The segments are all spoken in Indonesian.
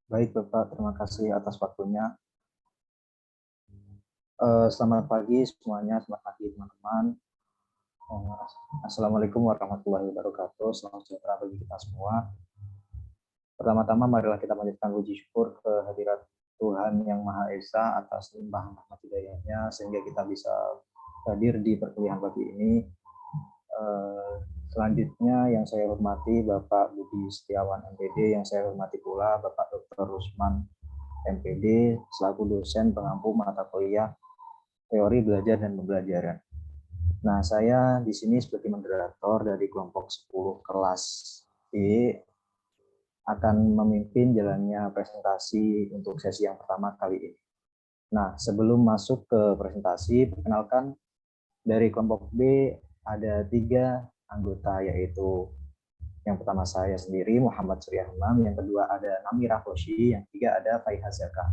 Baik Bapak, terima kasih atas waktunya. Selamat pagi semuanya, selamat pagi teman-teman. Assalamualaikum warahmatullahi wabarakatuh. Selamat sejahtera bagi kita semua. Pertama-tama marilah kita panjatkan puji syukur kehadirat Tuhan Yang Maha Esa atas limpahan rahmat hidayahnya sehingga kita bisa hadir di perkuliahan pagi ini. Selanjutnya yang saya hormati Bapak Budi Setiawan MPD, yang saya hormati pula Bapak Dr. Rusman MPD selaku dosen pengampu mata kuliah teori belajar dan pembelajaran. Nah, saya di sini sebagai moderator dari kelompok 10 kelas B akan memimpin jalannya presentasi untuk sesi yang pertama kali ini. Nah, sebelum masuk ke presentasi, perkenalkan dari kelompok B ada 3 anggota, yaitu yang pertama saya sendiri, Muhammad Surya Hamam, yang kedua ada Namira Hoshi, yang ketiga ada Faiha Zaka.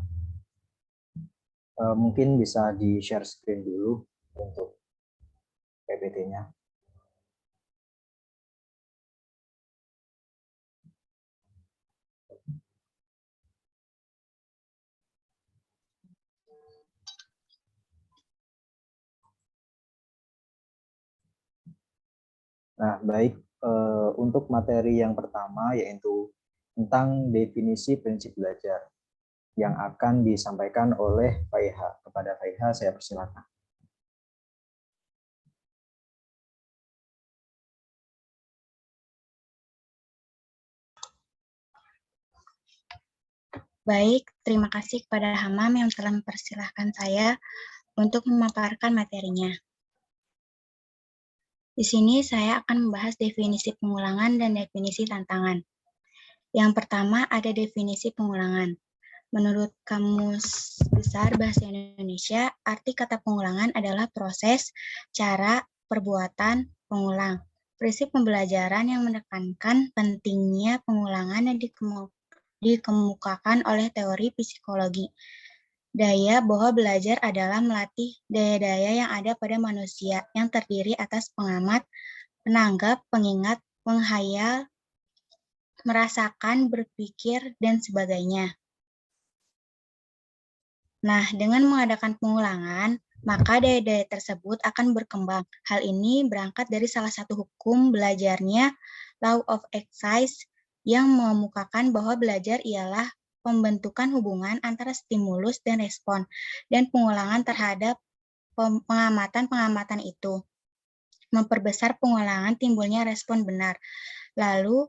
Mungkin bisa di-share screen dulu untuk PPT-nya. Nah, baik, untuk materi yang pertama yaitu tentang definisi prinsip belajar yang akan disampaikan oleh Faiha. Kepada Faiha, saya persilakan. Baik, terima kasih kepada Hamam yang telah mempersilahkan saya untuk memaparkan materinya. Di sini saya akan membahas definisi pengulangan dan definisi tantangan. Yang pertama ada definisi pengulangan. Menurut Kamus Besar Bahasa Indonesia, arti kata pengulangan adalah proses, cara, perbuatan, pengulang. Prinsip pembelajaran yang menekankan pentingnya pengulangan yang dikemukakan oleh teori psikologi. Daya bahwa belajar adalah melatih daya-daya yang ada pada manusia yang terdiri atas pengamat, penanggap, pengingat, penghayal, merasakan, berpikir, dan sebagainya. Nah, dengan mengadakan pengulangan, maka daya-daya tersebut akan berkembang. Hal ini berangkat dari salah satu hukum belajarnya, Law of Exercise, yang mengemukakan bahwa belajar ialah pembentukan hubungan antara stimulus dan respon, dan pengulangan terhadap pengamatan-pengamatan itu. Memperbesar pengulangan timbulnya respon benar. Lalu,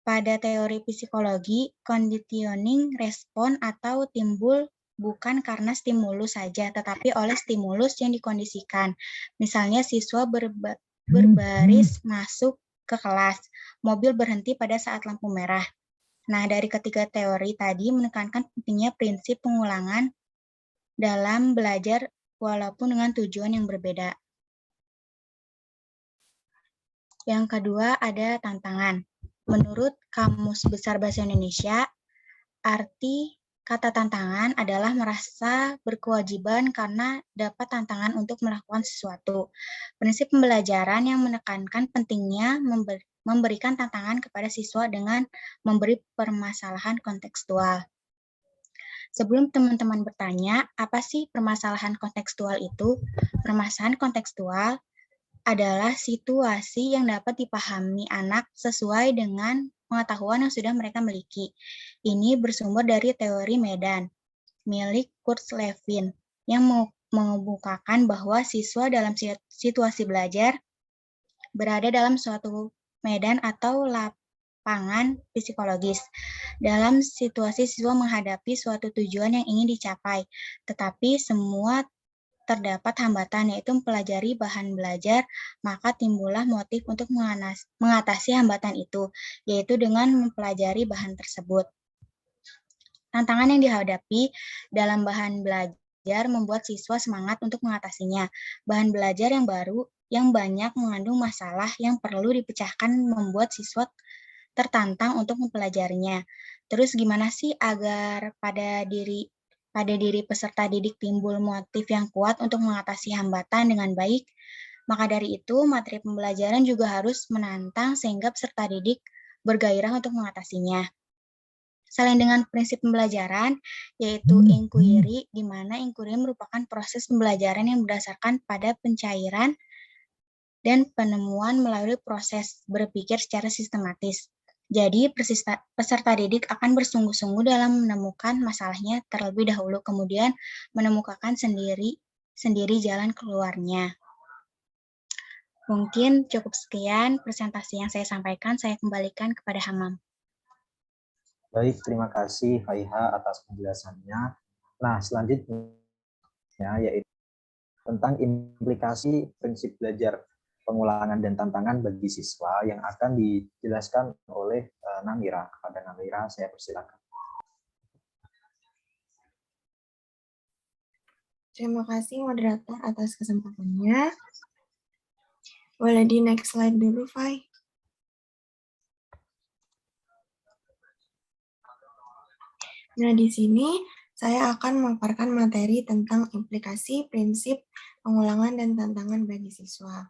pada teori psikologi, conditioning respon atau timbul bukan karena stimulus saja, tetapi oleh stimulus yang dikondisikan. Misalnya siswa berbaris masuk ke kelas, mobil berhenti pada saat lampu merah. Nah, dari ketiga teori tadi menekankan pentingnya prinsip pengulangan dalam belajar walaupun dengan tujuan yang berbeda. Yang kedua ada tantangan. Menurut Kamus Besar Bahasa Indonesia, arti kata tantangan adalah merasa berkewajiban karena dapat tantangan untuk melakukan sesuatu. Prinsip pembelajaran yang menekankan pentingnya memberikan tantangan kepada siswa dengan memberi permasalahan kontekstual. Sebelum teman-teman bertanya, apa sih permasalahan kontekstual itu? Permasalahan kontekstual adalah situasi yang dapat dipahami anak sesuai dengan pengetahuan yang sudah mereka miliki. Ini bersumber dari teori medan milik Kurt Lewin yang mengemukakan bahwa siswa dalam situasi belajar berada dalam suatu medan atau lapangan psikologis. Dalam situasi siswa menghadapi suatu tujuan yang ingin dicapai, tetapi semua terdapat hambatan, yaitu mempelajari bahan belajar, maka timbullah motif untuk mengatasi hambatan itu, yaitu dengan mempelajari bahan tersebut. Tantangan yang dihadapi dalam bahan belajar membuat siswa semangat untuk mengatasinya. Bahan belajar yang baru, yang banyak mengandung masalah yang perlu dipecahkan membuat siswa tertantang untuk mempelajarinya. Terus gimana sih agar pada diri peserta didik timbul motif yang kuat untuk mengatasi hambatan dengan baik? Maka dari itu, materi pembelajaran juga harus menantang sehingga peserta didik bergairah untuk mengatasinya. Selain dengan prinsip pembelajaran, yaitu inquiry, di mana inquiry merupakan proses pembelajaran yang berdasarkan pada pencairan dan penemuan melalui proses berpikir secara sistematis. Jadi, peserta didik akan bersungguh-sungguh dalam menemukan masalahnya terlebih dahulu, kemudian menemukan sendiri jalan keluarnya. Mungkin cukup sekian presentasi yang saya sampaikan. Saya kembalikan kepada Hamam. Baik, terima kasih Faiha atas penjelasannya. Nah, selanjutnya yaitu tentang implikasi prinsip belajar pengulangan dan tantangan bagi siswa yang akan dijelaskan oleh Namira. Kepada Namira, saya persilakan. Terima kasih moderator atas kesempatannya. Boleh di next slide dulu, Fai. Nah, di sini saya akan memaparkan materi tentang implikasi prinsip pengulangan dan tantangan bagi siswa.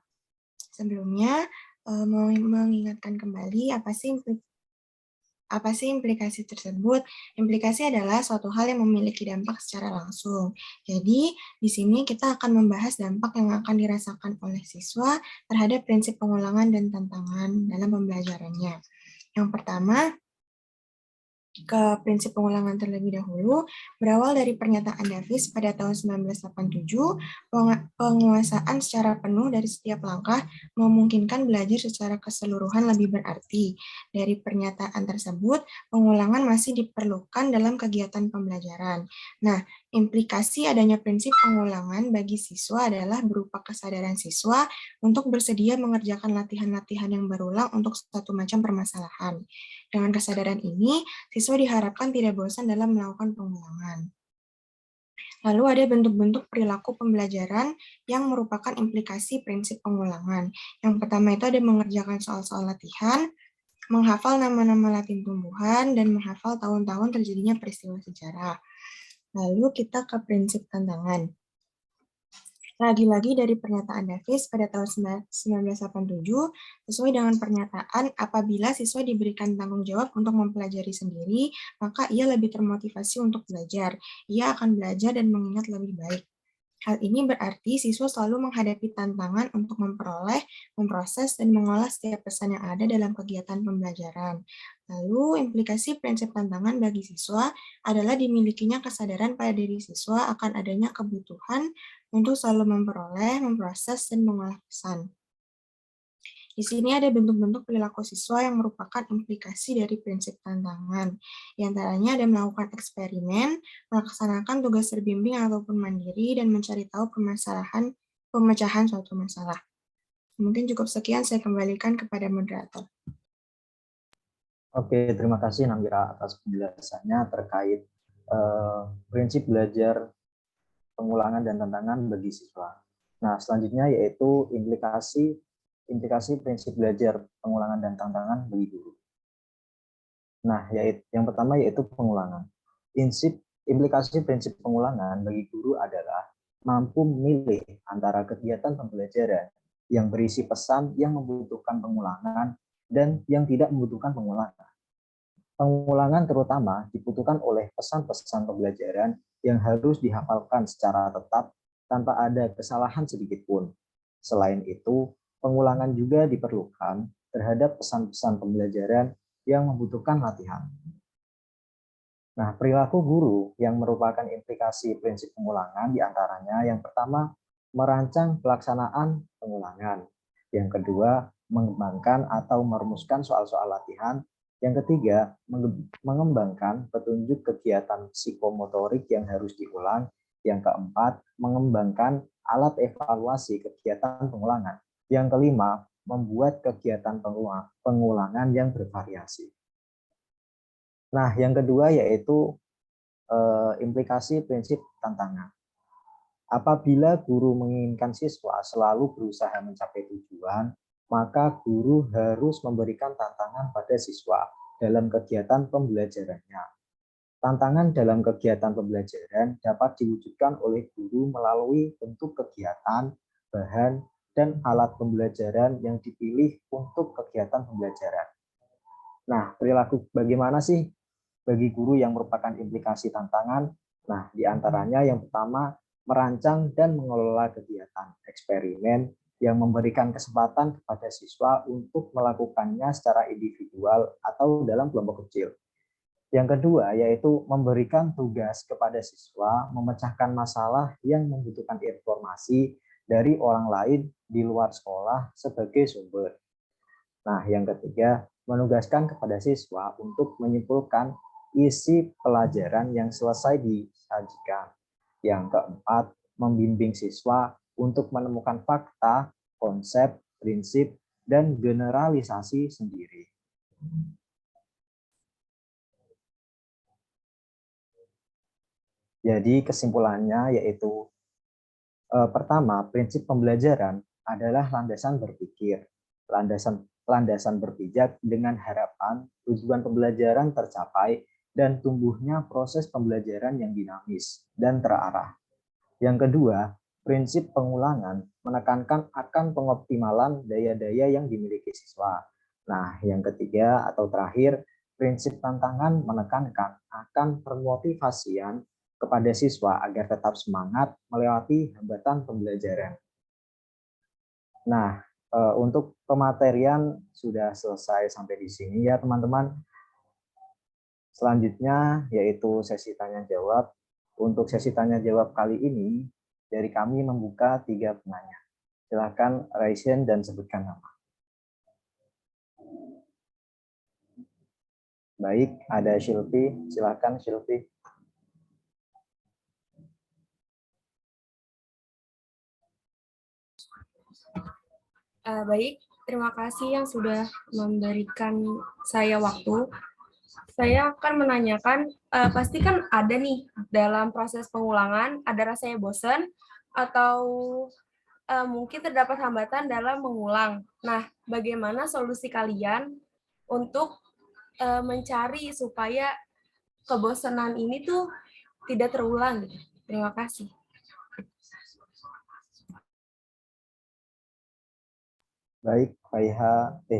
Sebelumnya, mau mengingatkan kembali apa sih implikasi tersebut? Implikasi adalah suatu hal yang memiliki dampak secara langsung. Jadi, di sini kita akan membahas dampak yang akan dirasakan oleh siswa terhadap prinsip pengulangan dan tantangan dalam pembelajarannya. Yang pertama, ke prinsip pengulangan terlebih dahulu, berawal dari pernyataan Davis pada tahun 1987, penguasaan secara penuh dari setiap langkah memungkinkan belajar secara keseluruhan lebih berarti. Dari pernyataan tersebut, pengulangan masih diperlukan dalam kegiatan pembelajaran. Nah, implikasi adanya prinsip pengulangan bagi siswa adalah berupa kesadaran siswa untuk bersedia mengerjakan latihan-latihan yang berulang untuk suatu macam permasalahan. Dengan kesadaran ini, siswa diharapkan tidak bosan dalam melakukan pengulangan. Lalu ada bentuk-bentuk perilaku pembelajaran yang merupakan implikasi prinsip pengulangan. Yang pertama itu ada mengerjakan soal-soal latihan, menghafal nama-nama Latin tumbuhan, dan menghafal tahun-tahun terjadinya peristiwa sejarah. Lalu kita ke prinsip tantangan. Lagi-lagi dari pernyataan Davis pada tahun 1987, sesuai dengan pernyataan apabila siswa diberikan tanggung jawab untuk mempelajari sendiri, maka ia lebih termotivasi untuk belajar. Ia akan belajar dan mengingat lebih baik. Hal ini berarti siswa selalu menghadapi tantangan untuk memperoleh, memproses, dan mengolah setiap pesan yang ada dalam kegiatan pembelajaran. Lalu, implikasi prinsip tantangan bagi siswa adalah dimilikinya kesadaran pada diri siswa akan adanya kebutuhan untuk selalu memperoleh, memproses, dan mengolah pesan. Di sini ada bentuk-bentuk perilaku siswa yang merupakan implikasi dari prinsip tantangan. Di antaranya ada melakukan eksperimen, melaksanakan tugas terbimbing ataupun mandiri, dan mencari tahu pemecahan suatu masalah. Mungkin cukup sekian, saya kembalikan kepada moderator. Oke, terima kasih Namira atas penjelasannya terkait prinsip belajar pengulangan dan tantangan bagi siswa. Nah, selanjutnya yaitu implikasi prinsip belajar pengulangan dan tantangan bagi guru. Nah, yang pertama yaitu pengulangan. Implikasi prinsip pengulangan bagi guru adalah mampu memilih antara kegiatan pembelajaran yang berisi pesan yang membutuhkan pengulangan dan yang tidak membutuhkan pengulangan. Pengulangan terutama dibutuhkan oleh pesan-pesan pembelajaran yang harus dihafalkan secara tetap tanpa ada kesalahan sedikit pun. Selain itu, pengulangan juga diperlukan terhadap pesan-pesan pembelajaran yang membutuhkan latihan. Nah, perilaku guru yang merupakan implikasi prinsip pengulangan diantaranya yang pertama, merancang pelaksanaan pengulangan. Yang kedua, mengembangkan atau merumuskan soal-soal latihan. Yang ketiga, mengembangkan petunjuk kegiatan psikomotorik yang harus diulang. Yang keempat, mengembangkan alat evaluasi kegiatan pengulangan. Yang kelima, membuat kegiatan pengulangan yang bervariasi. Nah, yang kedua yaitu implikasi prinsip tantangan. Apabila guru menginginkan siswa selalu berusaha mencapai tujuan, maka guru harus memberikan tantangan pada siswa dalam kegiatan pembelajarannya. Tantangan dalam kegiatan pembelajaran dapat diwujudkan oleh guru melalui bentuk kegiatan, bahan, dan alat pembelajaran yang dipilih untuk kegiatan pembelajaran. Nah, bagaimana sih bagi guru yang merupakan implikasi tantangan. Nah, di antaranya yang pertama, merancang dan mengelola kegiatan eksperimen yang memberikan kesempatan kepada siswa untuk melakukannya secara individual atau dalam kelompok kecil. Yang kedua, yaitu memberikan tugas kepada siswa memecahkan masalah yang membutuhkan informasi dari orang lain di luar sekolah sebagai sumber. Nah, yang ketiga, menugaskan kepada siswa untuk menyimpulkan isi pelajaran yang selesai disajikan. Yang keempat, membimbing siswa untuk menemukan fakta, konsep, prinsip, dan generalisasi sendiri. Jadi kesimpulannya yaitu pertama, prinsip pembelajaran adalah landasan berpikir, landasan berpijak dengan harapan tujuan pembelajaran tercapai dan tumbuhnya proses pembelajaran yang dinamis dan terarah. Yang kedua, prinsip pengulangan menekankan akan pengoptimalan daya-daya yang dimiliki siswa. Nah, yang ketiga atau terakhir, prinsip tantangan menekankan akan permotivasian kepada siswa agar tetap semangat melewati hambatan pembelajaran. Nah, untuk pematerian sudah selesai sampai di sini ya teman-teman. Selanjutnya yaitu sesi tanya jawab. Untuk sesi tanya jawab kali ini dari kami membuka 3 penanya. Silakan raise hand dan sebutkan nama. Baik, ada Shilpi. Silakan Shilpi. Baik, terima kasih yang sudah memberikan saya waktu. Saya akan menanyakan, pasti kan ada nih dalam proses pengulangan, ada rasanya bosan, atau mungkin terdapat hambatan dalam mengulang. Nah, bagaimana solusi kalian untuk mencari supaya kebosanan ini tuh tidak terulang? Terima kasih. Baik,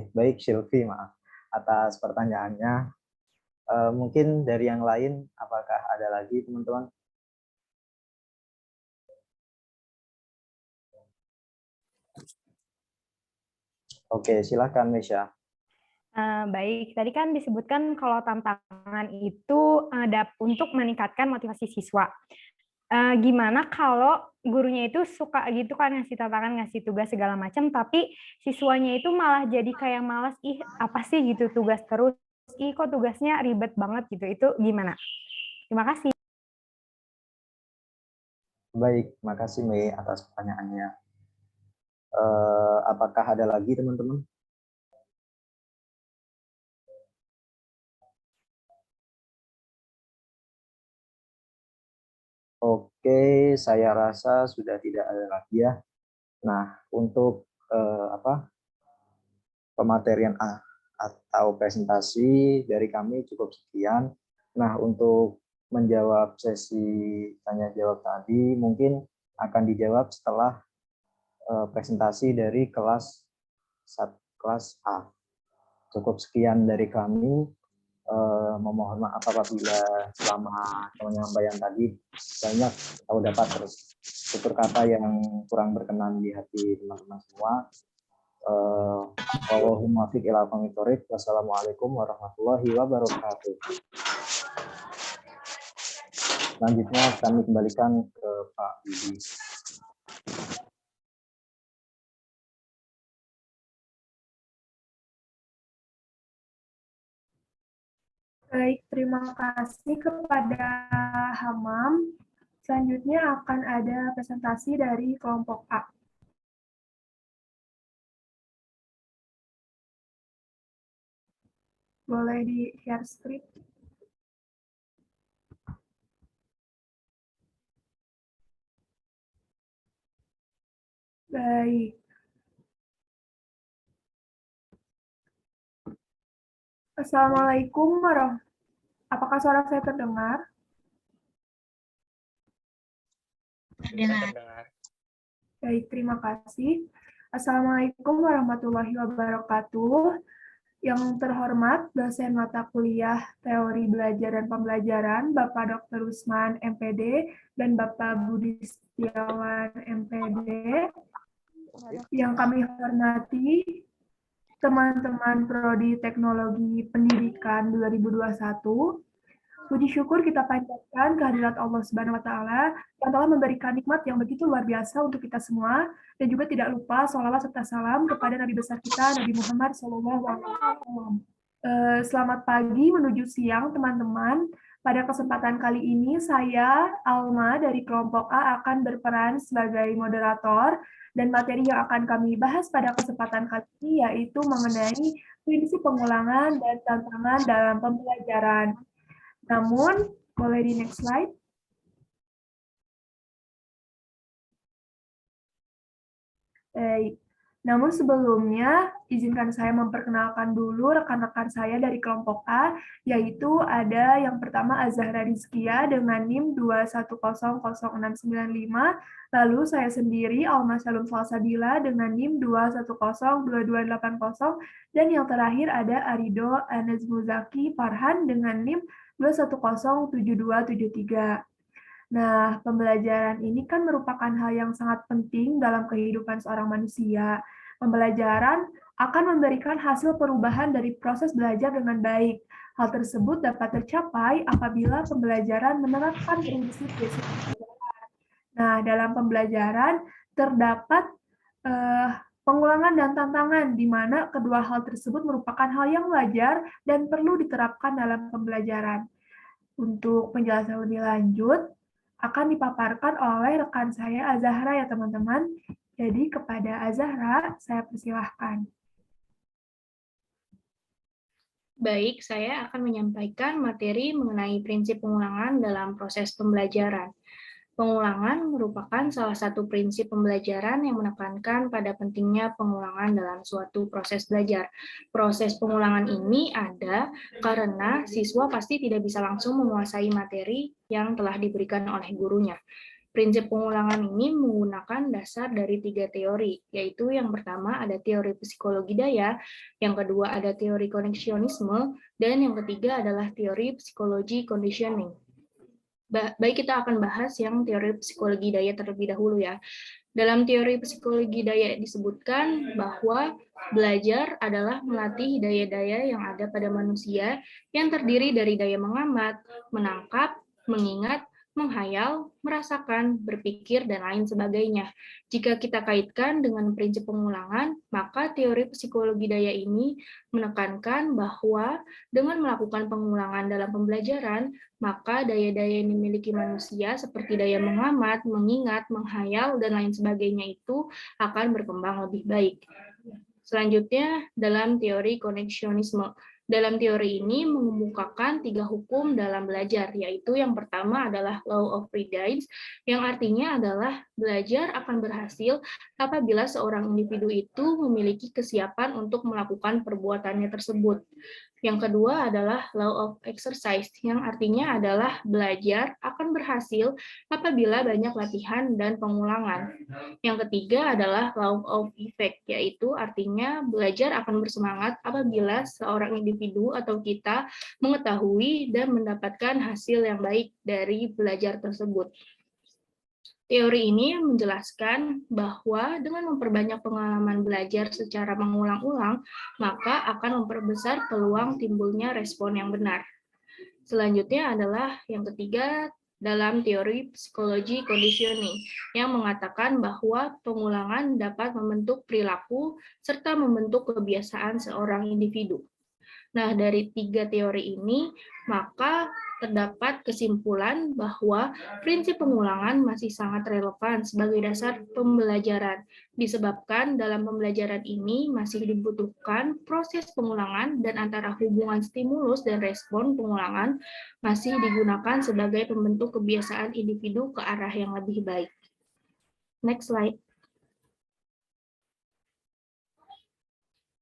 baik Shilpi, maaf atas pertanyaannya. Mungkin dari yang lain, apakah ada lagi teman-teman? Oke, silakan Mesya. Baik, tadi kan disebutkan kalau tantangan itu untuk meningkatkan motivasi siswa. Gimana kalau gurunya itu suka gitu kan ngasih tantangan, ngasih tugas segala macam, tapi siswanya itu malah jadi kayak malas, ih apa sih gitu tugas terus, ih kok tugasnya ribet banget gitu, itu gimana? Terima kasih. Baik, makasih Mei atas pertanyaannya. Apakah ada lagi teman-teman? Oke, saya rasa sudah tidak ada lagi ya. Nah, untuk pematerian atau presentasi dari kami cukup sekian. Nah, untuk menjawab sesi tanya jawab tadi mungkin akan dijawab setelah presentasi dari kelas A. Cukup sekian dari kami. Memohon maaf apabila selama penyampaian tadi banyak atau dapat tutur kata yang kurang berkenan di hati teman-teman semua. Allahumma fiq ila aqwamit thoriq. Wassalamualaikum warahmatullahi wabarakatuh. Selanjutnya kami kembalikan ke Pak Budi. Baik, terima kasih kepada Hamam. Selanjutnya akan ada presentasi dari kelompok A. Boleh di-share screen. Baik. Assalamualaikum warahmatullahi wabarakatuh. Apakah suara saya terdengar? Terdengar. Baik, terima kasih. Assalamualaikum warahmatullahi wabarakatuh. Yang terhormat, dosen mata kuliah Teori Belajar dan Pembelajaran, Bapak Dr. Usman, MPD, dan Bapak Budi Setiawan, MPD. Yang kami hormati, teman-teman Prodi Teknologi Pendidikan 2021, puji syukur kita panjatkan kehadirat Allah Subhanahu wa Ta'ala yang telah memberikan nikmat yang begitu luar biasa untuk kita semua, dan juga tidak lupa sholawat serta salam kepada Nabi besar kita, Nabi Muhammad SAW. Selamat pagi menuju siang, teman-teman. Pada kesempatan kali ini, saya, Alma, dari kelompok A akan berperan sebagai moderator, dan materi yang akan kami bahas pada kesempatan kali ini yaitu mengenai prinsip pengulangan dan tantangan dalam pembelajaran. Namun, boleh di next slide. Namun sebelumnya, izinkan saya memperkenalkan dulu rekan-rekan saya dari kelompok A, yaitu ada yang pertama Azahra Rizkia dengan NIM 2100695, lalu saya sendiri Alma Shalom Salsabila dengan NIM 2102280, dan yang terakhir ada Arido Anes Muzaki Farhan dengan NIM 2107273. Nah, pembelajaran ini kan merupakan hal yang sangat penting dalam kehidupan seorang manusia. Pembelajaran akan memberikan hasil perubahan dari proses belajar dengan baik. Hal tersebut dapat tercapai apabila pembelajaran menerapkan prinsip-prinsip pembelajaran. Nah, dalam pembelajaran terdapat pengulangan dan tantangan, di mana kedua hal tersebut merupakan hal yang wajar dan perlu diterapkan dalam pembelajaran. Untuk penjelasan lebih lanjut, akan dipaparkan oleh rekan saya Azahra ya teman-teman. Jadi kepada Azahra, saya persilahkan. Baik, saya akan menyampaikan materi mengenai prinsip pengulangan dalam proses pembelajaran. Pengulangan merupakan salah satu prinsip pembelajaran yang menekankan pada pentingnya pengulangan dalam suatu proses belajar. Proses pengulangan ini ada karena siswa pasti tidak bisa langsung menguasai materi yang telah diberikan oleh gurunya. Prinsip pengulangan ini menggunakan dasar dari 3 teori, yaitu yang pertama ada teori psikologi daya, yang kedua ada teori koneksionisme, dan yang ketiga adalah teori psikologi conditioning. Baik, kita akan bahas yang teori psikologi daya terlebih dahulu ya. Dalam teori psikologi daya disebutkan bahwa belajar adalah melatih daya-daya yang ada pada manusia yang terdiri dari daya mengamati, menangkap, mengingat, menghayal, merasakan, berpikir, dan lain sebagainya. Jika kita kaitkan dengan prinsip pengulangan, maka teori psikologi daya ini menekankan bahwa dengan melakukan pengulangan dalam pembelajaran, maka daya-daya yang dimiliki manusia seperti daya mengamat, mengingat, menghayal, dan lain sebagainya itu akan berkembang lebih baik. Selanjutnya, dalam teori koneksionisme. Dalam teori ini mengemukakan 3 hukum dalam belajar, yaitu yang pertama adalah law of predates, yang artinya adalah belajar akan berhasil apabila seorang individu itu memiliki kesiapan untuk melakukan perbuatannya tersebut. Yang kedua adalah law of exercise, yang artinya adalah belajar akan berhasil apabila banyak latihan dan pengulangan. Yang ketiga adalah law of effect, yaitu artinya belajar akan bersemangat apabila seorang individu atau kita mengetahui dan mendapatkan hasil yang baik dari belajar tersebut. Teori ini menjelaskan bahwa dengan memperbanyak pengalaman belajar secara mengulang-ulang, maka akan memperbesar peluang timbulnya respon yang benar. Selanjutnya adalah yang ketiga dalam teori psikologi conditioning, yang mengatakan bahwa pengulangan dapat membentuk perilaku serta membentuk kebiasaan seorang individu. Nah, dari 3 teori ini, maka terdapat kesimpulan bahwa prinsip pengulangan masih sangat relevan sebagai dasar pembelajaran, disebabkan dalam pembelajaran ini masih dibutuhkan proses pengulangan dan antara hubungan stimulus dan respon pengulangan masih digunakan sebagai pembentuk kebiasaan individu ke arah yang lebih baik. Next slide.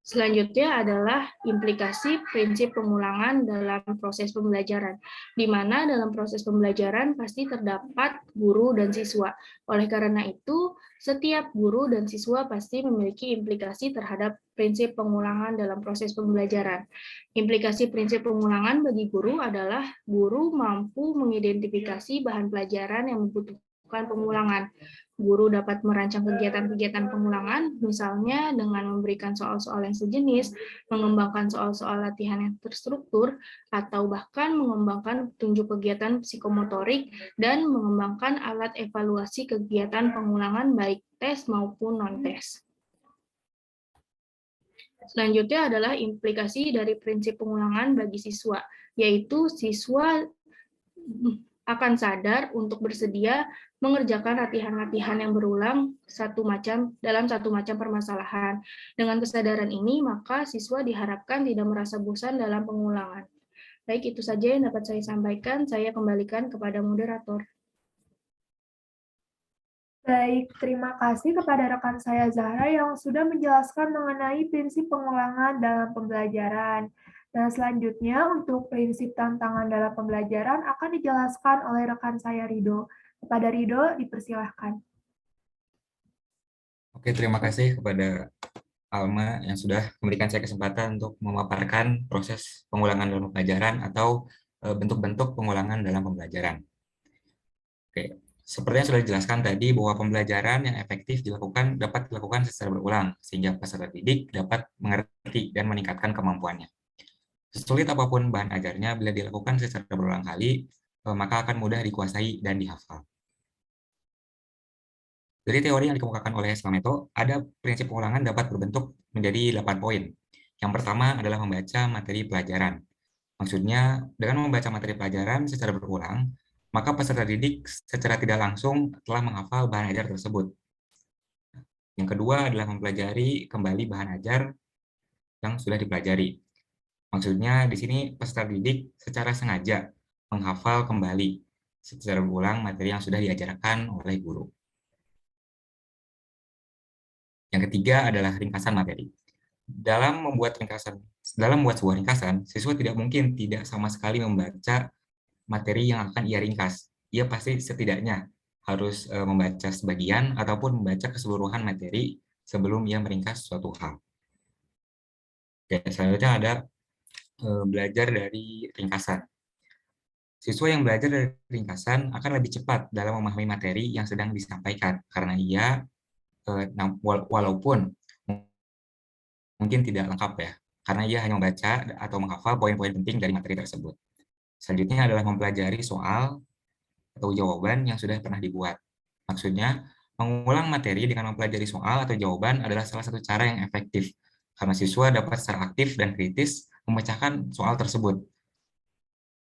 Selanjutnya adalah implikasi prinsip pengulangan dalam proses pembelajaran, di mana dalam proses pembelajaran pasti terdapat guru dan siswa. Oleh karena itu, setiap guru dan siswa pasti memiliki implikasi terhadap prinsip pengulangan dalam proses pembelajaran. Implikasi prinsip pengulangan bagi guru adalah guru mampu mengidentifikasi bahan pelajaran yang membutuhkan pengulangan. Guru dapat merancang kegiatan-kegiatan pengulangan, misalnya dengan memberikan soal-soal yang sejenis, mengembangkan soal-soal latihan yang terstruktur, atau bahkan mengembangkan petunjuk kegiatan psikomotorik dan mengembangkan alat evaluasi kegiatan pengulangan baik tes maupun non-tes. Selanjutnya adalah implikasi dari prinsip pengulangan bagi siswa, yaitu siswa akan sadar untuk bersedia mengerjakan latihan-latihan yang berulang dalam satu macam permasalahan. Dengan kesadaran ini, maka siswa diharapkan tidak merasa bosan dalam pengulangan. Baik, itu saja yang dapat saya sampaikan. Saya kembalikan kepada moderator. Baik, terima kasih kepada rekan saya Zahra yang sudah menjelaskan mengenai prinsip pengulangan dalam pembelajaran. Dan selanjutnya untuk prinsip tantangan dalam pembelajaran akan dijelaskan oleh rekan saya Rido. Kepada Rido, dipersilahkan. Oke, terima kasih kepada Alma yang sudah memberikan saya kesempatan untuk memaparkan proses pengulangan dalam pembelajaran atau bentuk-bentuk pengulangan dalam pembelajaran. Oke, seperti yang sudah dijelaskan tadi bahwa pembelajaran yang efektif dapat dilakukan secara berulang sehingga peserta didik dapat mengerti dan meningkatkan kemampuannya. Sesulit apapun bahan ajarnya, bila dilakukan secara berulang kali, maka akan mudah dikuasai dan dihafal. Dari teori yang dikemukakan oleh Slameto, ada prinsip pengulangan dapat berbentuk menjadi 8 poin. Yang pertama adalah membaca materi pelajaran. Maksudnya, dengan membaca materi pelajaran secara berulang, maka peserta didik secara tidak langsung telah menghafal bahan ajar tersebut. Yang kedua adalah mempelajari kembali bahan ajar yang sudah dipelajari. Maksudnya, di sini peserta didik secara sengaja menghafal kembali secara berulang materi yang sudah diajarkan oleh guru. Yang ketiga adalah ringkasan materi. Dalam membuat sebuah ringkasan, siswa tidak mungkin tidak sama sekali membaca materi yang akan ia ringkas. Ia pasti setidaknya harus membaca sebagian ataupun membaca keseluruhan materi sebelum ia meringkas suatu hal. Oke, selanjutnya ada belajar dari ringkasan. Siswa yang belajar dari ringkasan akan lebih cepat dalam memahami materi yang sedang disampaikan karena ia walaupun mungkin tidak lengkap ya, karena ia hanya membaca atau menghafal poin-poin penting dari materi tersebut. Selanjutnya adalah mempelajari soal atau jawaban yang sudah pernah dibuat. Maksudnya, mengulang materi dengan mempelajari soal atau jawaban adalah salah satu cara yang efektif karena siswa dapat secara aktif dan kritis memecahkan soal tersebut.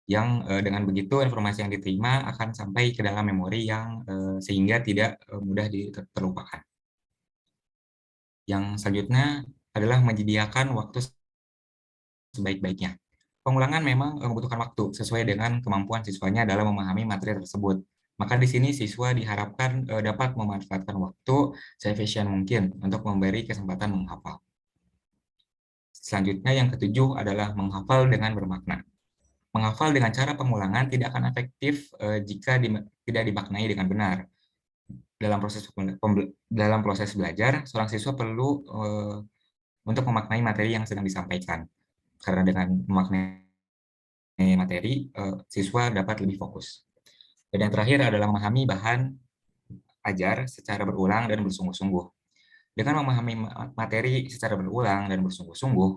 Yang dengan begitu informasi yang diterima akan sampai ke dalam memori yang sehingga tidak mudah terlupakan. Yang selanjutnya adalah menyediakan waktu sebaik-baiknya. Pengulangan memang membutuhkan waktu sesuai dengan kemampuan siswanya dalam memahami materi tersebut. Maka di sini siswa diharapkan dapat memanfaatkan waktu seefisien mungkin untuk memberi kesempatan menghafal. Selanjutnya yang ketujuh adalah menghafal dengan bermakna. Menghafal dengan cara pengulangan tidak akan efektif jika tidak dimaknai dengan benar. Dalam proses belajar, seorang siswa perlu untuk memaknai materi yang sedang disampaikan. Karena dengan memaknai materi, siswa dapat lebih fokus. Dan yang terakhir adalah memahami bahan ajar secara berulang dan bersungguh-sungguh. Dengan memahami materi secara berulang dan bersungguh-sungguh,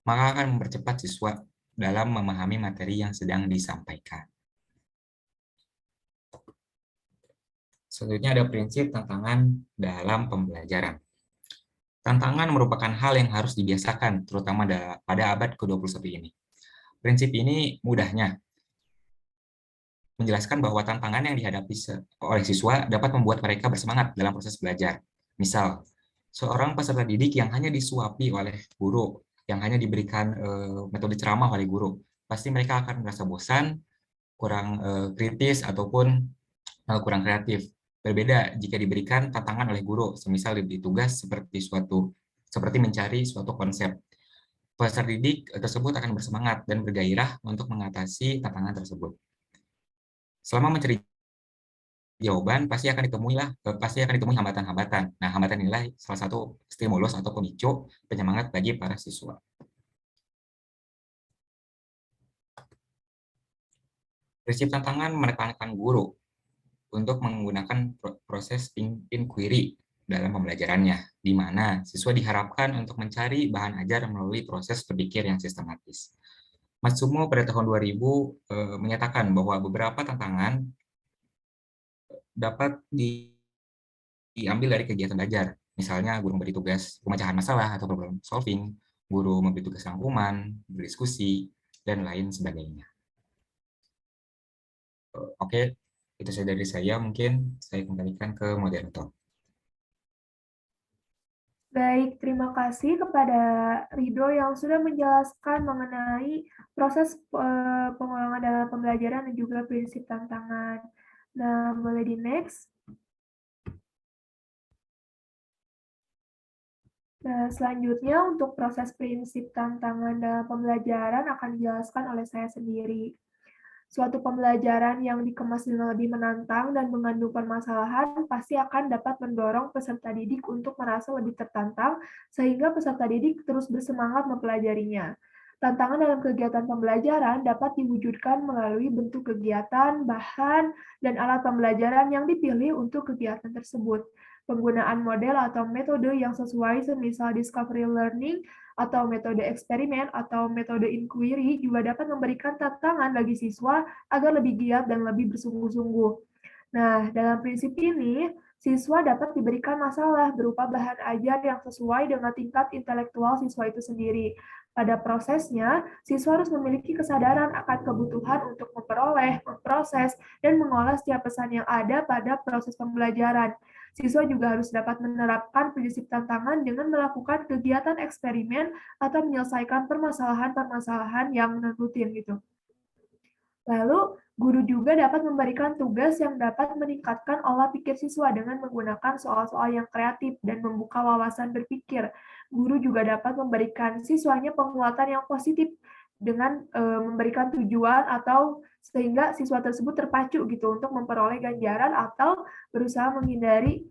maka akan mempercepat siswa dalam memahami materi yang sedang disampaikan. Selanjutnya ada prinsip tantangan dalam pembelajaran. Tantangan merupakan hal yang harus dibiasakan, terutama pada abad ke-21 ini. Prinsip ini mudahnya menjelaskan bahwa tantangan yang dihadapi oleh siswa dapat membuat mereka bersemangat dalam proses belajar. Misal, seorang peserta didik yang hanya disuapi oleh guru, yang hanya diberikan metode ceramah oleh guru, pasti mereka akan merasa bosan, kurang kritis, ataupun kurang kreatif. Berbeda jika diberikan tantangan oleh guru, semisal diberi tugas seperti suatu seperti mencari suatu konsep. Peserta didik tersebut akan bersemangat dan bergairah untuk mengatasi tantangan tersebut. Selama mencari jawaban, pasti akan ditemui hambatan-hambatan. Nah, hambatan inilah salah satu stimulus atau pemicu penyemangat bagi para siswa. Prinsip tantangan menekankan guru untuk menggunakan proses inquiry dalam pembelajarannya, di mana siswa diharapkan untuk mencari bahan ajar melalui proses berpikir yang sistematis. Matsumo pada tahun 2000 menyatakan bahwa beberapa tantangan dapat diambil dari kegiatan belajar. Misalnya guru memberi tugas pemecahan masalah atau problem solving, guru memberi tugas rangkuman, berdiskusi, dan lain sebagainya. Oke, itu saja dari saya. Mungkin saya kembalikan ke moderator. Baik, terima kasih kepada Ridho yang sudah menjelaskan mengenai proses pengulangan dalam pembelajaran dan juga prinsip tantangan. Nah, boleh di next. Nah, selanjutnya untuk proses prinsip tantangan dalam pembelajaran akan dijelaskan oleh saya sendiri. Suatu pembelajaran yang dikemas dengan lebih menantang dan mengandung permasalahan pasti akan dapat mendorong peserta didik untuk merasa lebih tertantang sehingga peserta didik terus bersemangat mempelajarinya. Tantangan dalam kegiatan pembelajaran dapat diwujudkan melalui bentuk kegiatan, bahan, dan alat pembelajaran yang dipilih untuk kegiatan tersebut. Penggunaan model atau metode yang sesuai semisal discovery learning atau metode eksperimen atau metode inquiry juga dapat memberikan tantangan bagi siswa agar lebih giat dan lebih bersungguh-sungguh. Nah, dalam prinsip ini, siswa dapat diberikan masalah berupa bahan ajar yang sesuai dengan tingkat intelektual siswa itu sendiri. Pada prosesnya, siswa harus memiliki kesadaran akan kebutuhan untuk memperoleh, memproses, dan mengolah setiap pesan yang ada pada proses pembelajaran. Siswa juga harus dapat menerapkan prinsip tantangan dengan melakukan kegiatan eksperimen atau menyelesaikan permasalahan-permasalahan yang rutin gitu. Lalu, guru juga dapat memberikan tugas yang dapat meningkatkan olah pikir siswa dengan menggunakan soal-soal yang kreatif dan membuka wawasan berpikir. Guru juga dapat memberikan siswanya penguatan yang positif dengan memberikan tujuan atau sehingga siswa tersebut terpacu gitu untuk memperoleh ganjaran atau berusaha menghindari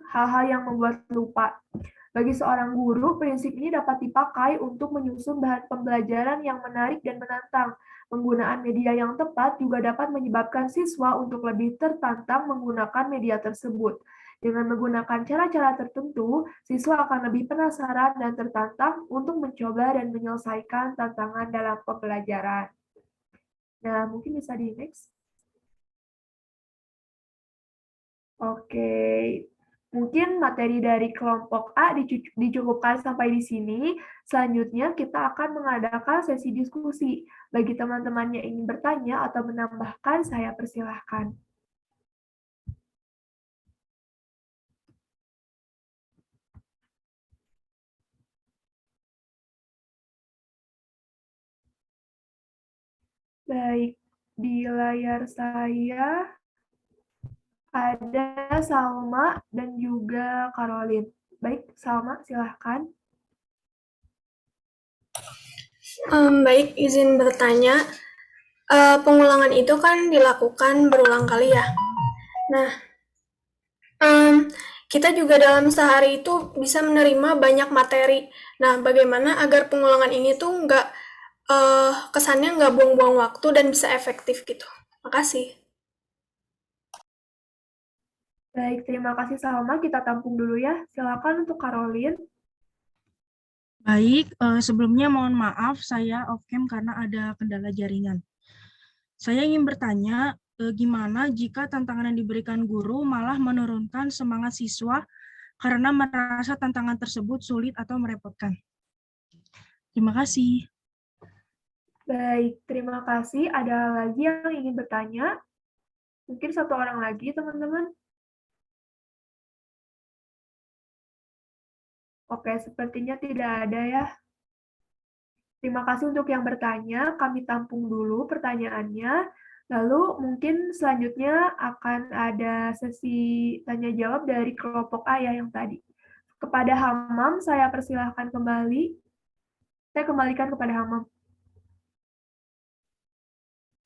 hal-hal yang membuat lupa. Bagi seorang guru, prinsip ini dapat dipakai untuk menyusun bahan pembelajaran yang menarik dan menantang. Penggunaan media yang tepat juga dapat menyebabkan siswa untuk lebih tertantang menggunakan media tersebut. Dengan menggunakan cara-cara tertentu, siswa akan lebih penasaran dan tertantang untuk mencoba dan menyelesaikan tantangan dalam pembelajaran. Nah, mungkin bisa di next. Oke, mungkin materi dari kelompok A dicukupkan sampai di sini. Selanjutnya kita akan mengadakan sesi diskusi. Bagi teman-teman yang ingin bertanya atau menambahkan, saya persilahkan. Baik, di layar saya ada Salma dan juga Caroline. Baik, Salma, silahkan. Baik, izin bertanya. Pengulangan itu kan dilakukan berulang kali ya. Nah, kita juga dalam sehari itu bisa menerima banyak materi. Nah, bagaimana agar pengulangan ini tuh kesannya nggak buang-buang waktu dan bisa efektif gitu. Makasih. Baik, terima kasih Salma. Kita tampung dulu ya. Silakan untuk Caroline. Baik, sebelumnya mohon maaf saya off cam karena ada kendala jaringan. Saya ingin bertanya, gimana jika tantangan yang diberikan guru malah menurunkan semangat siswa karena merasa tantangan tersebut sulit atau merepotkan? Terima kasih. Baik, terima kasih. Ada lagi yang ingin bertanya? Mungkin satu orang lagi, teman-teman. Oke, sepertinya tidak ada ya. Terima kasih untuk yang bertanya. Kami tampung dulu pertanyaannya. Lalu mungkin selanjutnya akan ada sesi tanya-jawab dari kelompok A ya yang tadi. Kepada Hamam, saya persilahkan kembali. Saya kembalikan kepada Hamam.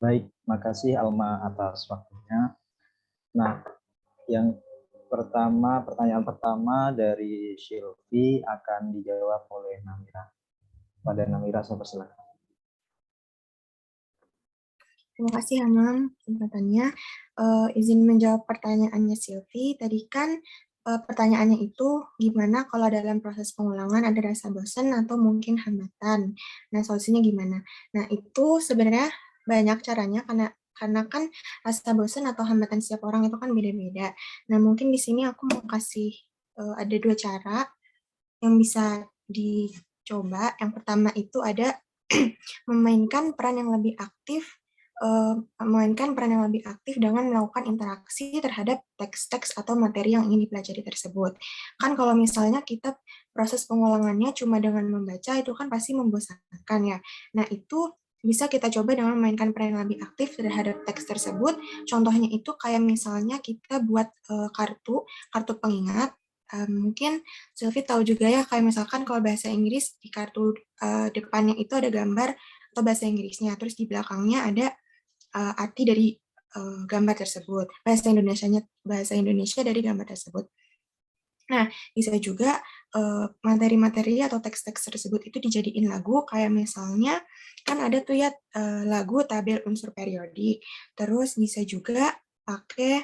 Baik, makasih Alma atas waktunya. Nah, yang pertama, pertanyaan pertama dari Sylvie akan dijawab oleh Namira. Pada Namira, saya persilakan. Terima kasih Hamam kesempatannya. Izin menjawab pertanyaannya Sylvie. Tadi kan pertanyaannya itu gimana kalau dalam proses pengulangan ada rasa bosan atau mungkin hambatan. Nah, solusinya gimana? Nah, itu sebenarnya banyak caranya karena kan rasa bosan atau hambatan setiap orang itu kan beda-beda. Nah, mungkin di sini aku mau kasih ada 2 cara yang bisa dicoba. Yang pertama itu ada memainkan peran yang lebih aktif dengan melakukan interaksi terhadap teks-teks atau materi yang ingin dipelajari tersebut. Kan kalau misalnya kita proses pengulangannya cuma dengan membaca, itu kan pasti membosankan ya. Nah, itu bisa kita coba dengan memainkan peran yang lebih aktif terhadap teks tersebut. Contohnya itu kayak misalnya kita buat kartu pengingat. Mungkin Sylvie tahu juga ya, kayak misalkan kalau bahasa Inggris di kartu depannya itu ada gambar atau bahasa Inggrisnya, terus di belakangnya ada arti dari gambar tersebut, bahasa Indonesia dari gambar tersebut. Nah, bisa juga materi-materi atau teks-teks tersebut itu dijadiin lagu, kayak misalnya kan ada tuh ya lagu tabel unsur periodik. Terus bisa juga pakai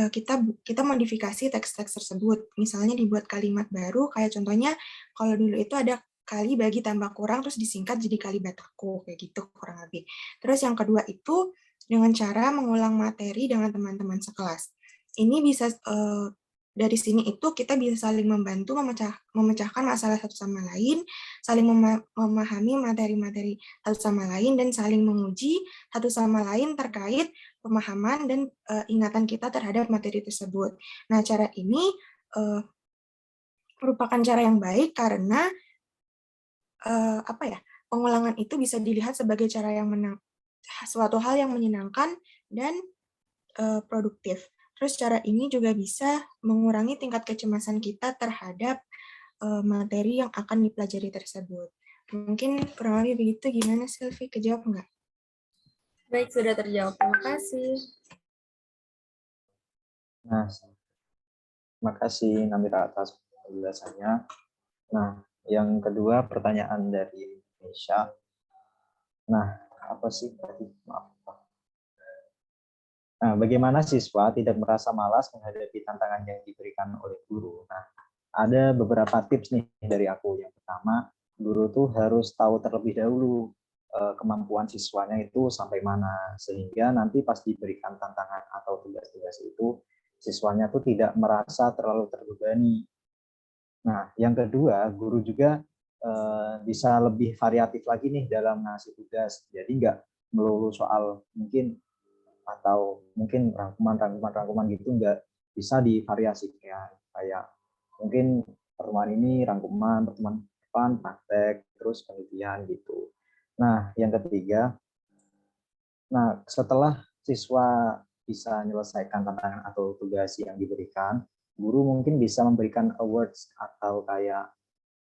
kita modifikasi teks-teks tersebut. Misalnya dibuat kalimat baru, kayak contohnya kalau dulu itu ada kali bagi tambah kurang, terus disingkat jadi kali bataku, kayak gitu kurang lebih. Terus yang kedua itu dengan cara mengulang materi dengan teman-teman sekelas. Ini bisa dari sini itu kita bisa saling membantu memecahkan masalah satu sama lain, saling memahami materi-materi satu sama lain, dan saling menguji satu sama lain terkait pemahaman dan ingatan kita terhadap materi tersebut. Nah, cara ini merupakan cara yang baik karena pengulangan itu bisa dilihat sebagai suatu hal yang menyenangkan dan produktif. Terus cara ini juga bisa mengurangi tingkat kecemasan kita terhadap materi yang akan dipelajari tersebut. Mungkin kurang lebih begitu. Gimana Sylvie, kejawab nggak? Baik, sudah terjawab. Terima kasih. Nah, terima kasih Namira atas penjelasannya. Nah, yang kedua pertanyaan dari Indonesia. Nah, apa sih tadi? Maaf. Nah, bagaimana siswa tidak merasa malas menghadapi tantangan yang diberikan oleh guru? Nah, ada beberapa tips nih dari aku. Yang pertama, guru tuh harus tahu terlebih dahulu kemampuan siswanya itu sampai mana, sehingga nanti pas diberikan tantangan atau tugas-tugas itu, siswanya tuh tidak merasa terlalu terbebani. Nah, yang kedua, guru juga bisa lebih variatif lagi nih dalam ngasih tugas. Jadi nggak melulu soal mungkin atau mungkin rangkuman gitu, nggak bisa divariasikan, kayak mungkin pertemuan ini rangkuman, pertemuan depan praktek, terus penelitian gitu. Nah, yang ketiga, setelah siswa bisa menyelesaikan tantangan atau tugas yang diberikan, guru mungkin bisa memberikan awards atau kayak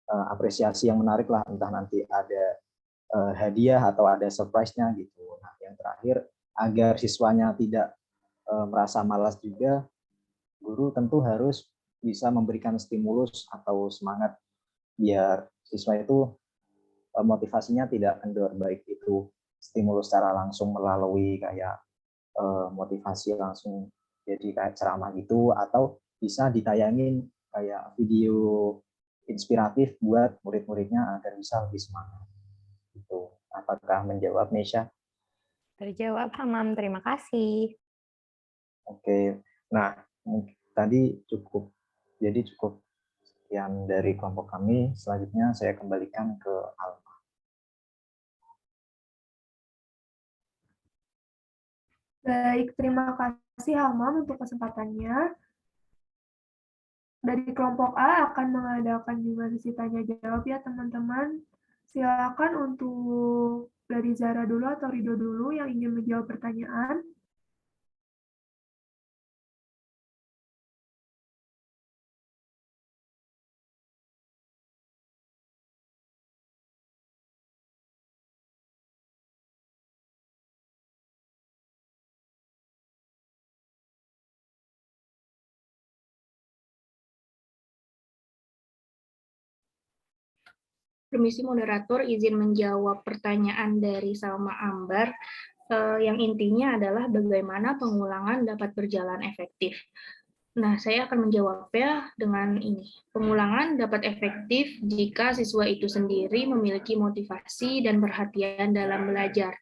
apresiasi yang menarik lah, entah nanti ada hadiah atau ada surprise-nya gitu. Nah, yang terakhir, agar siswanya tidak merasa malas juga, guru tentu harus bisa memberikan stimulus atau semangat biar siswa itu motivasinya tidak kendor, baik itu stimulus secara langsung melalui kayak motivasi langsung jadi kayak ceramah gitu, atau bisa ditayangin kayak video inspiratif buat murid-muridnya agar bisa lebih semangat. Itu apakah menjawab, Nesha? Terjawab, Hamam. Terima kasih. Oke, nah tadi cukup, jadi cukup sekian dari kelompok kami. Selanjutnya saya kembalikan ke Alma. Baik, terima kasih Hamam untuk kesempatannya. Dari kelompok A akan mengadakan juga sesi tanya jawab ya teman-teman. Silakan untuk dari Zara dulu atau Rido dulu yang ingin menjawab pertanyaan. Permisi moderator, izin menjawab pertanyaan dari Salma Ambar, yang intinya adalah bagaimana pengulangan dapat berjalan efektif. Nah, saya akan menjawabnya dengan ini. Pengulangan dapat efektif jika siswa itu sendiri memiliki motivasi dan perhatian dalam belajar.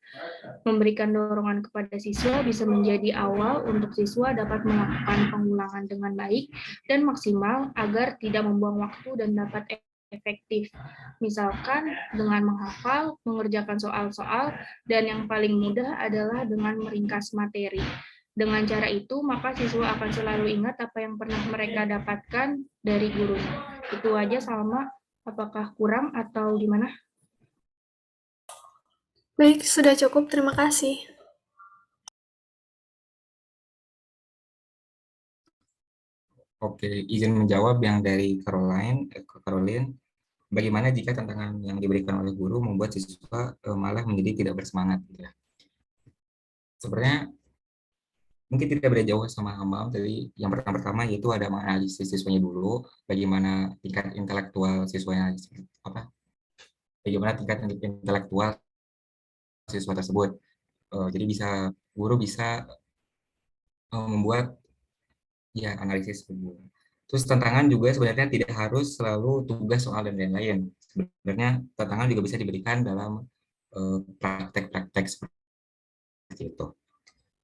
Memberikan dorongan kepada siswa bisa menjadi awal untuk siswa dapat melakukan pengulangan dengan baik dan maksimal agar tidak membuang waktu dan dapat efektif. Misalkan dengan menghafal, mengerjakan soal-soal, dan yang paling mudah adalah dengan meringkas materi. Dengan cara itu, maka siswa akan selalu ingat apa yang pernah mereka dapatkan dari gurunya. Itu aja, Salma. Apakah kurang atau gimana? Baik, sudah cukup. Terima kasih. Oke, izin menjawab yang dari Caroline. Bagaimana jika tantangan yang diberikan oleh guru membuat siswa malah menjadi tidak bersemangat gitu ya. Sebenarnya mungkin tidak beda jauh sama Hamam tadi. Yang pertama yaitu ada menganalisis siswanya dulu, bagaimana tingkat intelektual siswanya apa? Bagaimana tingkat intelektual siswa tersebut. Jadi guru bisa membuat ya analisis dulu. Terus tantangan juga sebenarnya tidak harus selalu tugas soal dan lain-lain. Sebenarnya tantangan juga bisa diberikan dalam praktek-praktek seperti itu.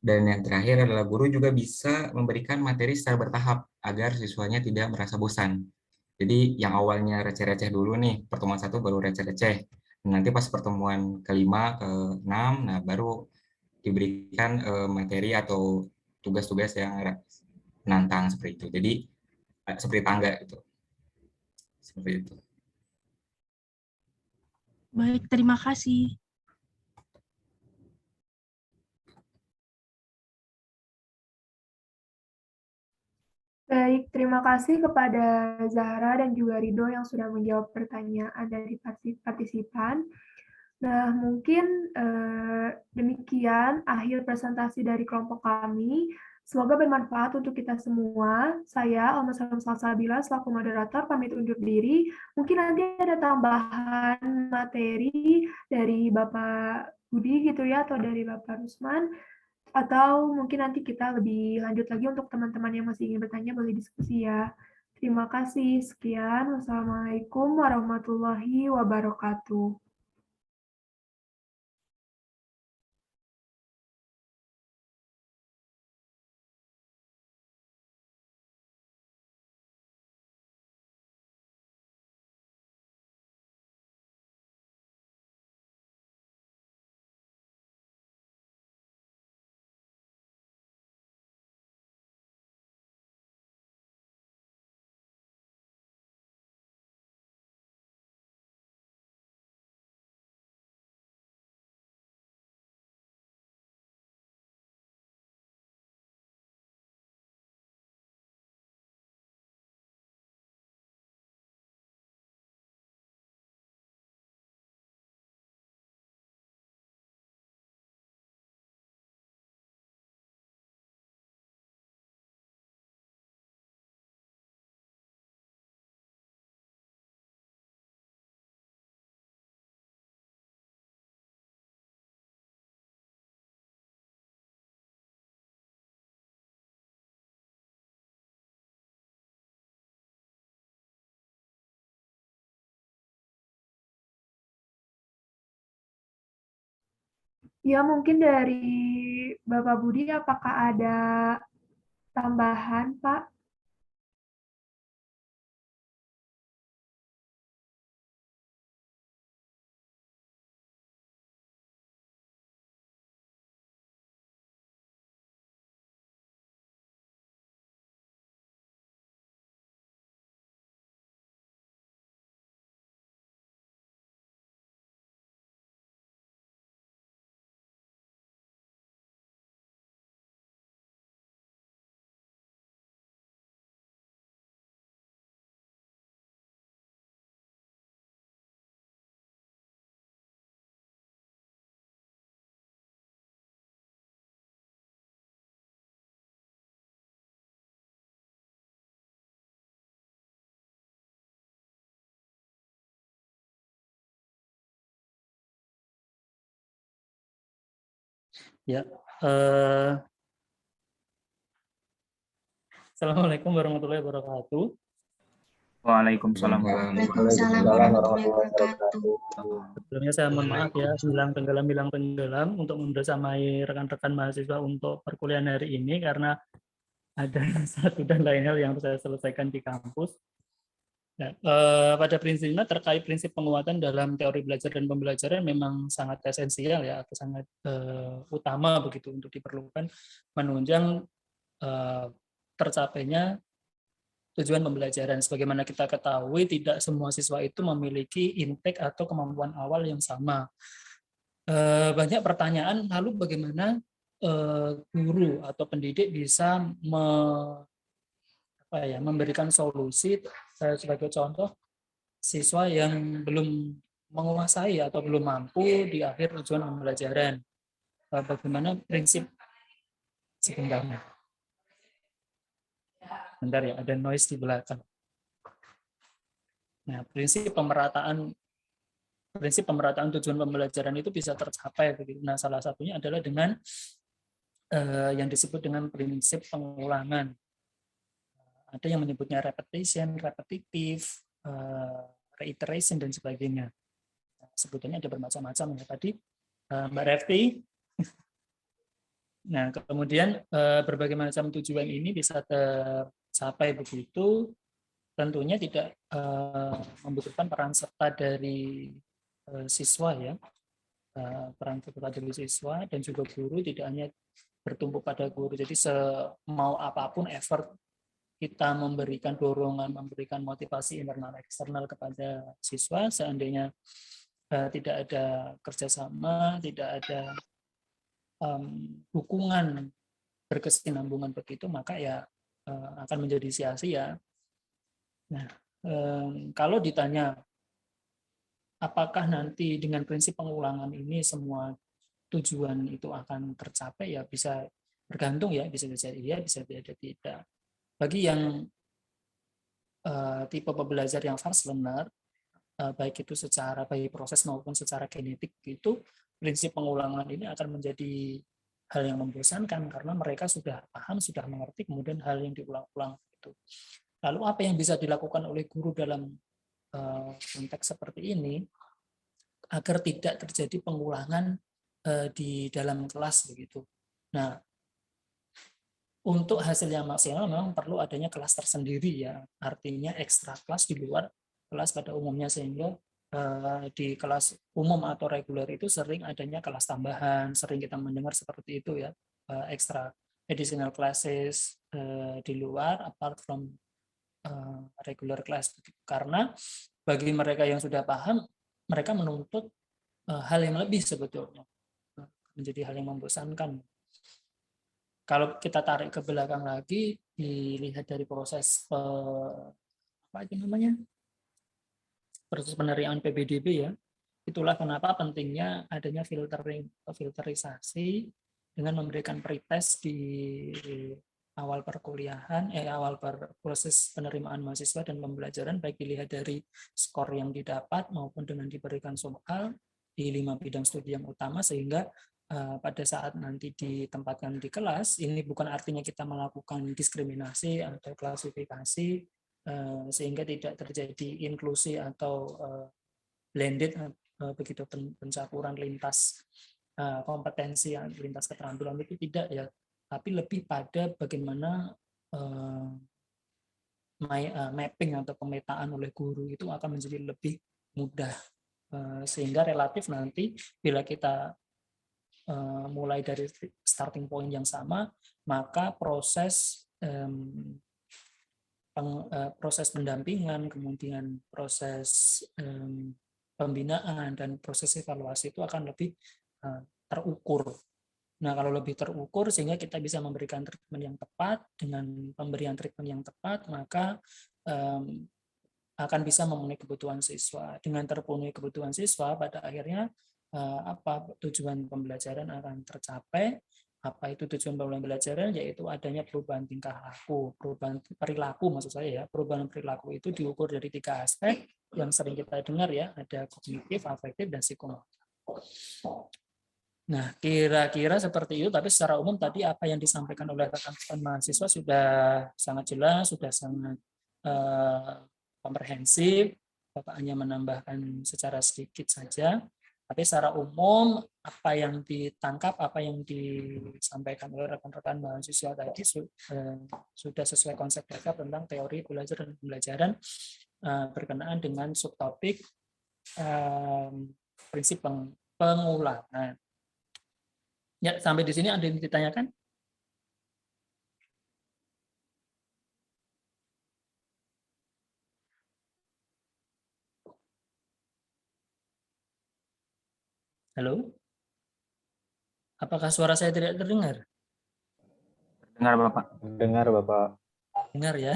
Dan yang terakhir adalah guru juga bisa memberikan materi secara bertahap agar siswanya tidak merasa bosan. Jadi yang awalnya receh-receh dulu nih, pertemuan 1 baru receh-receh. Nanti pas pertemuan kelima, ke-6, nah baru diberikan materi atau tugas-tugas yang menantang seperti itu. Jadi seperti tangga itu. Seperti itu. Baik, terima kasih. Baik, terima kasih kepada Zahra dan juga Rido yang sudah menjawab pertanyaan dari partisipan. Nah, mungkin demikian akhir presentasi dari kelompok kami. Semoga bermanfaat untuk kita semua. Saya, Alma Salam Salsabila, selaku moderator, pamit undur diri. Mungkin nanti ada tambahan materi dari Bapak Budi gitu ya, atau dari Bapak Rusman. Atau mungkin nanti kita lebih lanjut lagi untuk teman-teman yang masih ingin bertanya, boleh diskusi ya. Terima kasih. Sekian. Wassalamualaikum warahmatullahi wabarakatuh. Ya, mungkin dari Bapak Budi, apakah ada tambahan, Pak? Ya, Assalamualaikum warahmatullahi wabarakatuh. Waalaikumsalam Waalaikumsalam warahmatullahi wabarakatuh. Sebelumnya saya mohon maaf ya, bilang tenggelam untuk membersamai rekan-rekan mahasiswa untuk perkuliahan hari ini karena ada satu dan lain hal yang harus saya selesaikan di kampus. Nah, pada prinsipnya terkait prinsip penguatan dalam teori belajar dan pembelajaran memang sangat esensial ya, atau sangat utama begitu untuk diperlukan menunjang tercapainya tujuan pembelajaran. Sebagaimana kita ketahui, tidak semua siswa itu memiliki intake atau kemampuan awal yang sama. Banyak pertanyaan, lalu bagaimana guru atau pendidik bisa memberikan solusi, sebagai contoh, siswa yang belum menguasai atau belum mampu di akhir tujuan pembelajaran. Bagaimana prinsip sebenarnya? Bentar ya, ada noise di belakang. Nah, prinsip pemerataan tujuan pembelajaran itu bisa tercapai. Nah, salah satunya adalah dengan yang disebut dengan prinsip pengulangan. Ada yang menyebutnya repetition, repetitif, reiteration, dan sebagainya. Nah, sebutannya ada bermacam-macam ya tadi, Mbak Refti. Nah, kemudian berbagai macam tujuan ini bisa tercapai begitu, tentunya tidak membutuhkan peran serta dari siswa ya, peran serta dari siswa dan juga guru tidak hanya bertumpu pada guru. Jadi semau apapun effort kita memberikan dorongan, memberikan motivasi internal eksternal kepada siswa, seandainya tidak ada kerjasama, tidak ada dukungan berkesinambungan begitu, maka ya akan menjadi sia-sia. Nah, kalau ditanya apakah nanti dengan prinsip pengulangan ini semua tujuan itu akan tercapai, ya bisa bergantung ya, bisa jadi iya, bisa jadi tidak. Bagi yang tipe pembelajar yang fast learner, baik itu secara baik proses maupun secara genetik, itu prinsip pengulangan ini akan menjadi hal yang membosankan karena mereka sudah paham, sudah mengerti, kemudian hal yang diulang-ulang itu. Lalu apa yang bisa dilakukan oleh guru dalam konteks seperti ini agar tidak terjadi pengulangan di dalam kelas begitu. Nah, untuk hasil yang maksimal memang perlu adanya kelas tersendiri ya, artinya ekstra kelas di luar kelas pada umumnya, sehingga di kelas umum atau reguler itu sering adanya kelas tambahan, sering kita mendengar seperti itu ya, extra additional classes di luar apart from regular class, karena bagi mereka yang sudah paham, mereka menuntut hal yang lebih sebetulnya, menjadi hal yang membosankan. Kalau kita tarik ke belakang lagi, dilihat dari proses proses penerimaan PBDB ya, itulah kenapa pentingnya adanya filterisasi dengan memberikan pretest di awal perkuliahan, awal proses penerimaan mahasiswa dan pembelajaran, baik dilihat dari skor yang didapat maupun dengan diberikan soal di 5 bidang studi yang utama, sehingga pada saat nanti ditempatkan di kelas, ini bukan artinya kita melakukan diskriminasi atau klasifikasi, sehingga tidak terjadi inklusi atau blended begitu, pencampuran lintas kompetensi, lintas keterampilan, itu tidak ya, tapi lebih pada bagaimana mapping atau pemetaan oleh guru itu akan menjadi lebih mudah, sehingga relatif nanti bila kita mulai dari starting point yang sama, maka proses pendampingan, kemudian proses pembinaan dan proses evaluasi itu akan lebih terukur. Nah, kalau lebih terukur sehingga kita bisa memberikan treatment yang tepat, dengan pemberian treatment yang tepat, maka akan bisa memenuhi kebutuhan siswa. Dengan terpenuhi kebutuhan siswa, pada akhirnya tujuan pembelajaran akan tercapai. Apa itu tujuan pembelajaran? Yaitu adanya perubahan tingkah laku, perubahan perilaku maksud saya ya. Perubahan perilaku itu diukur dari 3 aspek yang sering kita dengar ya, ada kognitif, afektif, dan psikomotor. Nah, kira-kira seperti itu, tapi secara umum tadi apa yang disampaikan oleh rekan-rekan mahasiswa sudah sangat jelas, sudah sangat komprehensif. Bapak hanya menambahkan secara sedikit saja, tapi secara umum apa yang ditangkap, apa yang disampaikan oleh rekan-rekan mahasiswa tadi sudah sesuai konsep dasar tentang teori belajar dan pembelajaran berkenaan dengan subtopik prinsip pengulangan. Ya, sampai di sini ada yang ditanyakan? Halo? Apakah suara saya tidak terdengar? Dengar Bapak. Dengar Bapak. Dengar ya.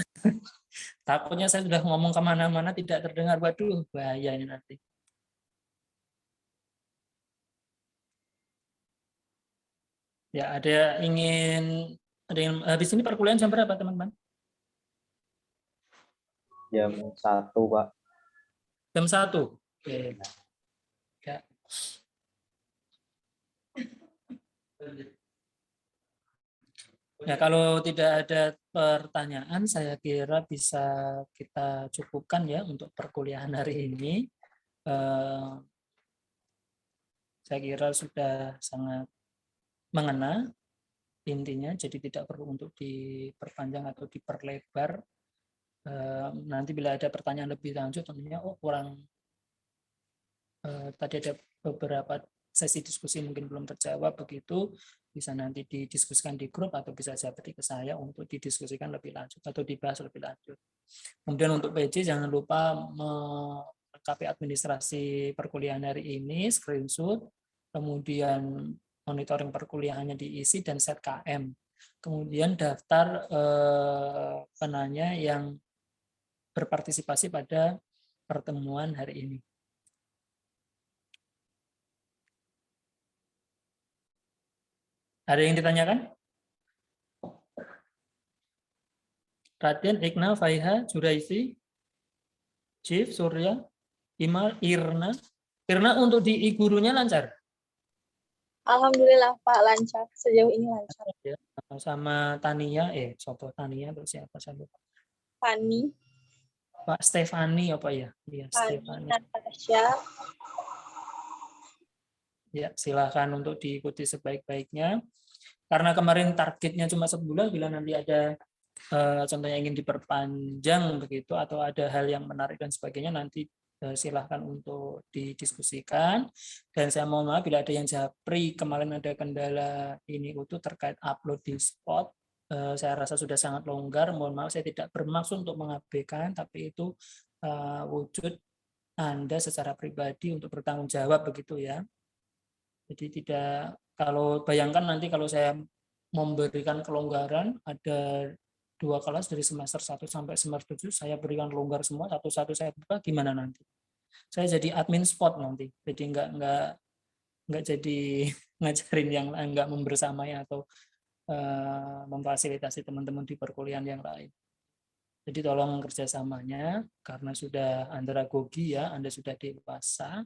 Takutnya saya sudah ngomong kemana-mana tidak terdengar. Waduh, bahaya ini nanti. Ya, ada yang habis ini perkuliahan jam berapa, teman-teman? Jam 1, Pak. Jam 1. Oke. Ya. Ya, kalau tidak ada pertanyaan, saya kira bisa kita cukupkan ya untuk perkuliahan hari ini. Saya kira sudah sangat mengena intinya, jadi tidak perlu untuk diperpanjang atau diperlebar. Nanti bila ada pertanyaan lebih lanjut, tentunya kurang tadi ada beberapa sesi diskusi mungkin belum terjawab, begitu bisa nanti didiskusikan di grup atau bisa japri ke saya untuk didiskusikan lebih lanjut atau dibahas lebih lanjut. Kemudian untuk PJ jangan lupa melengkapi administrasi perkuliahan hari ini, screenshot, kemudian monitoring perkuliahannya diisi dan set KM. Kemudian daftar penanya yang berpartisipasi pada pertemuan hari ini. Ada yang ditanyakan? Raden, Ikna, Faiha, Juraisi, Chief, Surya, Imal, Irna. Irna untuk di gurunya lancar? Alhamdulillah Pak, lancar. Sejauh ini lancar. Ya, sama Tania, sopo Tania atau siapa saya lupa. Fani. Pak Stefani apa ya? Iya, Stefani. Natasha. Ya, silakan untuk diikuti sebaik-baiknya. Karena kemarin targetnya cuma sebulan, bila nanti ada contohnya ingin diperpanjang begitu atau ada hal yang menarik dan sebagainya, nanti silahkan untuk didiskusikan. Dan saya mohon maaf bila ada yang japri kemarin ada kendala ini itu terkait upload di spot. Saya rasa sudah sangat longgar. Mohon maaf, saya tidak bermaksud untuk mengabaikan, tapi itu wujud Anda secara pribadi untuk bertanggung jawab begitu ya. Jadi tidak, kalau bayangkan nanti kalau saya memberikan kelonggaran, ada 2 kelas dari semester 1 sampai semester 7, saya berikan longgar semua, satu-satu saya buka, gimana nanti? Saya jadi admin spot nanti, jadi nggak jadi ngajarin yang lain, nggak membersamai atau memfasilitasi teman-teman di perkuliahan yang lain. Jadi tolong kerjasamanya, karena sudah andragogi ya, Anda sudah dewasa,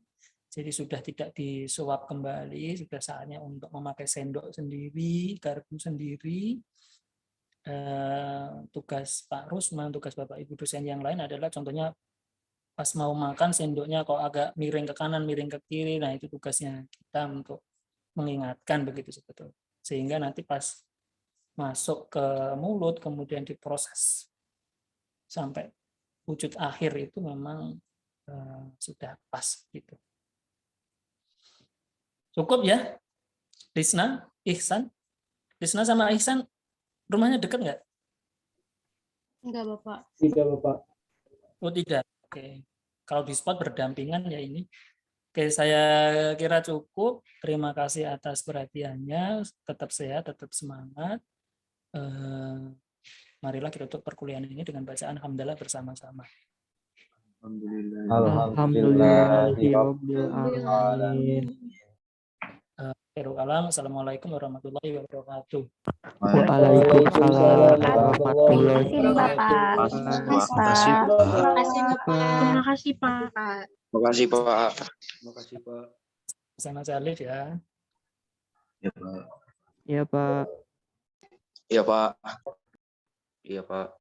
jadi sudah tidak disuap kembali, sudah saatnya untuk memakai sendok sendiri, garpu sendiri. Tugas Pak Rusman, tugas Bapak Ibu dosen yang lain adalah contohnya pas mau makan sendoknya kok agak miring ke kanan, miring ke kiri. Nah, itu tugasnya kita untuk mengingatkan begitu sebetulnya. Sehingga nanti pas masuk ke mulut kemudian diproses sampai wujud akhir itu memang sudah pas gitu. Cukup ya? Lisna, Ihsan. Lisna sama Ihsan rumahnya dekat nggak? Enggak, Bapak. Tidak, Bapak. Oh, tidak. Oke. Kalau di spot berdampingan ya ini. Oke, saya kira cukup. Terima kasih atas perhatiannya. Tetap sehat, tetap semangat. Marilah kita tutup perkuliahan ini dengan bacaan Alhamdulillah bersama-sama. Assalamualaikum warahmatullahi wabarakatuh. Waalaikumsalam warahmatullahi wabarakatuh. Terima kasih, Pak. Terima kasih, Pak. Sama Salif ya. Ya, Pak. Iya, Pak. Iya, Pak. Iya, Pak.